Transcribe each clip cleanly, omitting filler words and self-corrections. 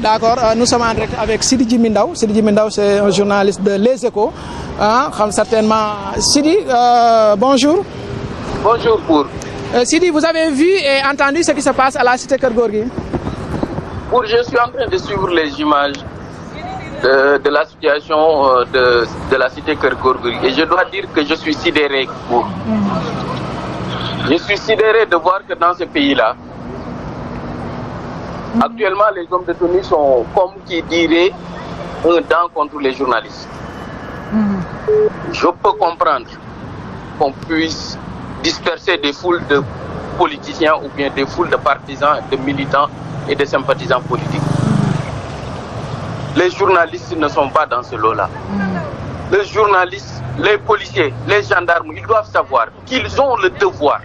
D'accord, nous sommes en direct avec Sidi Djimi Ndao. Sidi Djimi Ndao, c'est un journaliste de Les Échos. Certainement. Sidi, bonjour. Bonjour pour. Sidi, vous avez vu et entendu ce qui se passe à la cité Keur Gorgui? Je suis en train de suivre les images de la situation de la cité Keur Gorgui et je dois dire que je suis sidéré. Je suis sidéré de voir que dans ce pays-là, actuellement, les hommes de tenue sont, comme qui dirait, un dent contre les journalistes. Je peux comprendre qu'on puisse disperser des foules de politiciens ou bien des foules de partisans, de militants et de sympathisants politiques. Les journalistes ne sont pas dans ce lot-là. Les journalistes, les policiers, les gendarmes, ils doivent savoir qu'ils ont le devoir.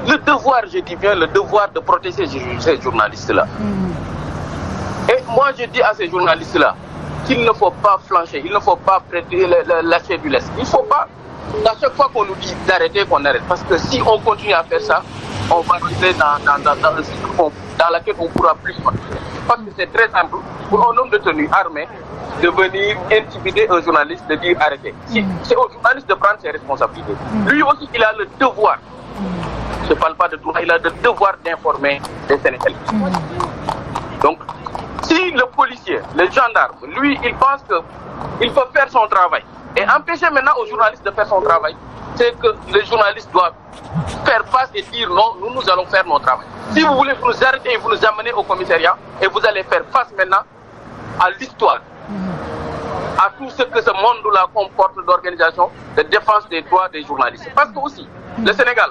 Le devoir, je dis bien, le devoir de protéger ces journalistes-là. Et moi, je dis à ces journalistes-là qu'il ne faut pas flancher, il ne faut pas lâcher du lest. Il ne faut pas, à chaque fois qu'on nous dit d'arrêter, qu'on arrête. Parce que si on continue à faire ça, on va rentrer dans un cycle dans lequel on ne pourra plus sortir. Parce que c'est très simple pour un homme de tenue armé de venir intimider un journaliste, de dire arrêtez. C'est au journaliste de prendre ses responsabilités. Lui aussi, il a le devoir. Je ne parle pas de tout, il a le devoir d'informer les Sénégalais. Donc, si le policier, le gendarme, lui, il pense qu'il peut faire son travail et empêcher maintenant aux journalistes de faire son travail, c'est que les journalistes doivent faire face et dire non, nous allons faire notre travail. Si vous voulez, vous nous arrêtez et vous nous amenez au commissariat et vous allez faire face maintenant à l'histoire, à tout ce que ce monde-là comporte d'organisation de défense des droits des journalistes. Parce que aussi, le Sénégal,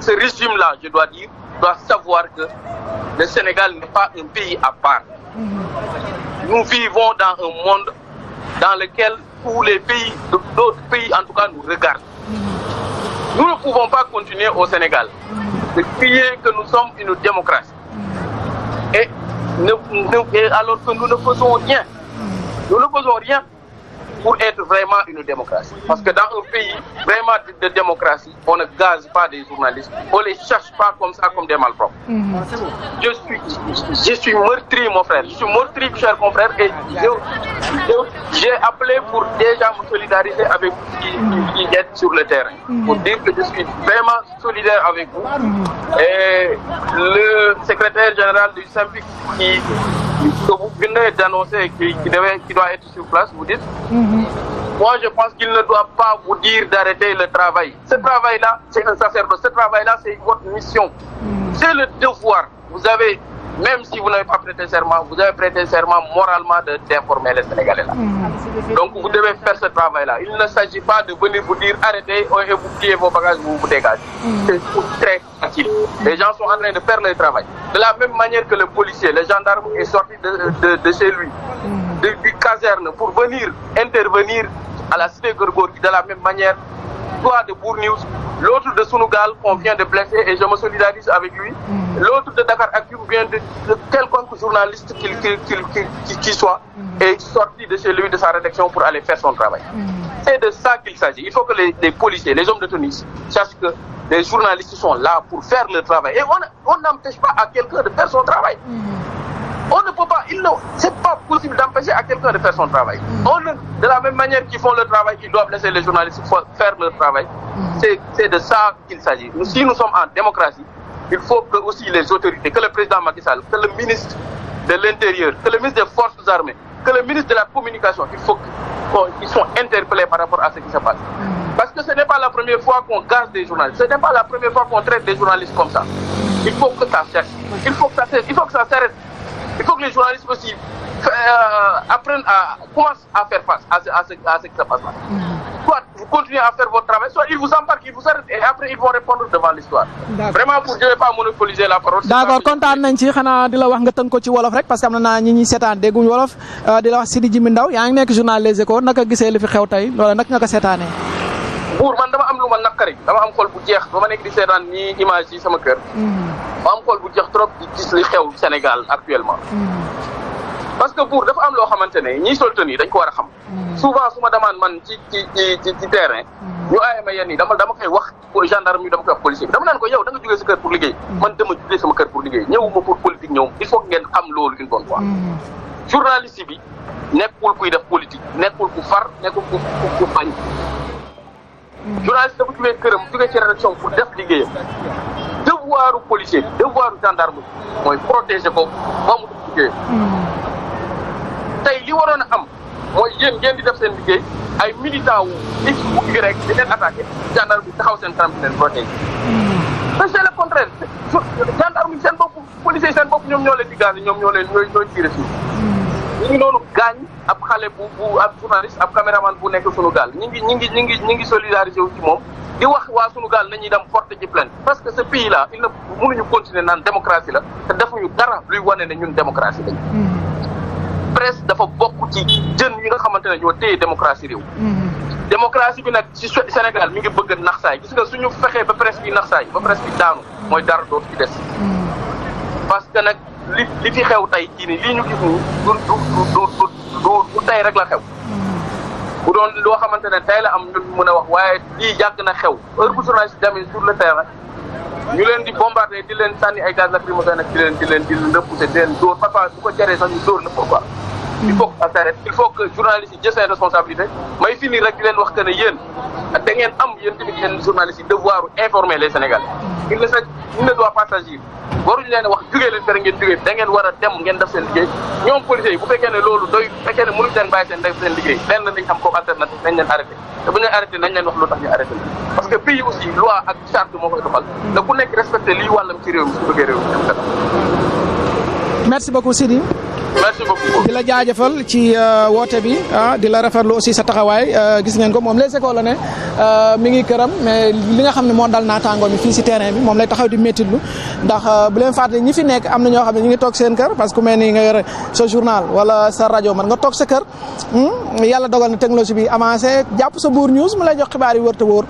ce régime-là, je dois dire, doit savoir que le Sénégal n'est pas un pays à part. Nous vivons dans un monde dans lequel tous les pays, d'autres pays en tout cas, nous regardent. Nous ne pouvons pas continuer au Sénégal de crier que nous sommes une démocratie. Et alors que nous ne faisons rien. Nous ne faisons rien pour être vraiment une démocratie. Parce que dans un pays vraiment de démocratie, on ne gaze pas des journalistes, on ne les cherche pas comme ça, comme des malpropres. Je suis meurtri, mon frère. Je suis meurtri, cher confrère, et j'ai appelé pour déjà me solidariser avec vous qui êtes sur le terrain. Pour dire que je suis vraiment solidaire avec vous. Et le secrétaire général du SYNPICS que vous venez d'annoncer qui doit être sur place, vous dites, moi je pense qu'il ne doit pas vous dire d'arrêter le travail. Ce travail-là, c'est un sacerdoce. Ce travail-là, c'est votre mission. C'est le devoir. Vous avez, même si vous n'avez pas prêté serment, vous avez prêté serment moralement d'informer les Sénégalais là. Donc vous devez faire ce travail-là. Il ne s'agit pas de venir vous dire arrêtez et vous pliez vos bagages, vous vous dégagez. C'est très facile. Les gens sont en train de faire le travail. De la même manière que le policier, le gendarme est sorti de chez lui, du caserne, pour venir intervenir à la cité Keur Gorgui de la même manière. Toi de Bour News, l'autre de Sunugal qu'on vient de blesser et je me solidarise avec lui. L'autre de Dakar Actu vient de quelconque journaliste qu'il soit est sorti de chez lui, de sa rédaction pour aller faire son travail. C'est de ça qu'il s'agit. Il faut que les policiers, les hommes de tenue sachent que les journalistes sont là pour faire le travail. Et on n'empêche pas à quelqu'un de faire son travail. On ne peut pas, c'est pas possible d'empêcher à quelqu'un de faire son travail. De la même manière qu'ils font le travail, ils doivent laisser les journalistes faire leur travail. C'est de ça qu'il s'agit. Si nous sommes en démocratie, il faut que aussi les autorités, que le président Macky Sall, que le ministre de l'Intérieur, que le ministre des Forces armées, que le ministre de la Communication, il faut qu'ils soient interpellés par rapport à ce qui se passe. Parce que ce n'est pas la première fois qu'on gaze des journalistes. Ce n'est pas la première fois qu'on traite des journalistes comme ça. Il faut que ça cesse. Il faut que ça s'arrête. Il faut que les journalistes aussi apprennent commencent à faire face à ce qui se passe là. Soit vous continuez à faire votre travail, soit ils vous embarquent, ils vous arrêtent et après ils vont répondre devant l'histoire. Vraiment pour je ne vais pas monopoliser la parole. D'accord, kontaan nañ ci xanaa di la wax nga tënk ko ci wolof rek parce que am na ñi ñuy seetaan dégguñ wolof di la wax Sidi Djimi Ndao yaa ngi nekk journal Les Échos naka gisee li fi xew tey loola naka nga ko seetaanee. Buur man dama am lu ma naqari dama am xol bu jeex ba ma nekk di seetaan nii image yi sama kër. ma am xol bu jeex trop di gis li xew Sénégal actuellement. parce que pour dafa am loo xamante ne ñiy sol tenue dañ ko war a xam. souvent su ma demande man ci terrain. ñu aaye ma yenn yi dama koy wax gendarme yi dama koy wax policier bi dama naan ko yow da nga jógee sa kër pour liggéey. man dama jógee sama kër pour liggéey ñëwuma pour politique ñëw il faut que ngeen xam loolu une bonne fois. journaliste bi nekkul kuy def politique nekkul ku far nekkul ku bañ. journaliste dafa jógee këram jógee ci rédaction pour def liggéeyam. devoiru policier bi devoiru gendarme bi mooy protéger ko ba mu def liggéeyam. tey li waroon a am mooy yéen ngeen di def seen liggéey ay militants wu X ou Y rek di leen attaqué gendarme bi taxaw seen kanam di leen protéger. mais c'est le contraire gendarme yi seen bopp policiers yi seen bopp ñoom ñoo leen di gaañ ñoom ñoo tiré suuf. ñu ngi noonu gaañ ab xale ab journaliste ab caméraman bu nekk sunu gaal ñi ngi solidarisé wu ci moom di wax waa sunu gaal nañuy dem porter ci plainte parce que ce pays là mënuñu continuer naan démocratie la te defuñu dara luy wane ne ñun démocratie lañ. presse dafa bokk ci jën yi nga xamante ne ñoo téye démocratie réew. démocratie bi nag ci Sénégal mi ngi bëgg a naxsaay gis nga suñu fexee ba presse bi naxsaay ba presse bi daanu mooy dara dootu ci des. parce que nag li fi xew tey jii nii lii ñu gis nii du tey rek la xew. bu doon loo xamante ne tey la am ñun mën a wax waaye lii yàgg na xew heure bu journaliste demee sur le terrain ñu leen di bombarder di leen sànni ay gaz lacrymogène ak di leen repousser di leen dóor parfois bu ko jaree sax ñu dóor la pourquoi. il faut que ça s'arrête il faut que journalistes yi jël seen responsabilité may finir rek di leen wax que ne yéen da ngeen am yéen tamit yéen journalistes yi devoir informer les Sénégalais. il ne doit pas s'agir waruñu leen wax jugee leen fere ngeen jugee da ngeen war a dem ngeen def seen liggéey ñoom policiers yi bu fekkee ne loolu doy bu fekkee ne mënuñ leen bàyyi seen liggéey lenn lañ am comme alternative nañ leen arrêté te bu ñu leen arrêté nañ leen wax lu tax ñu arrêté leen parce que pays aussi loi ak charte moo koy doxal na ku nekk respecté lii wàllam ci réew mi su bëggee réew mi dem kanam. merci beaucoup Sidi. merci beaucoup. di la jaajëfal ci woote bi di la rafetlu aussi sa taxawaay gis ngeen ko moom Les Échos la ne mi ngi këram mais li nga xam ne moo dal naataangoo mi fii si terrain bi moom lay taxaw di méttitlu ndax bu leen fàtte ñi fi nekk am na ñoo xam ne ñu ngi toog seen kër parce que ku mel ni nga yore sa journal wala sa rajo man nga toog sa kër yàlla dogal na technologie bi avancé jàpp sa Bour News mu lay jox xibaar yi wër te wóor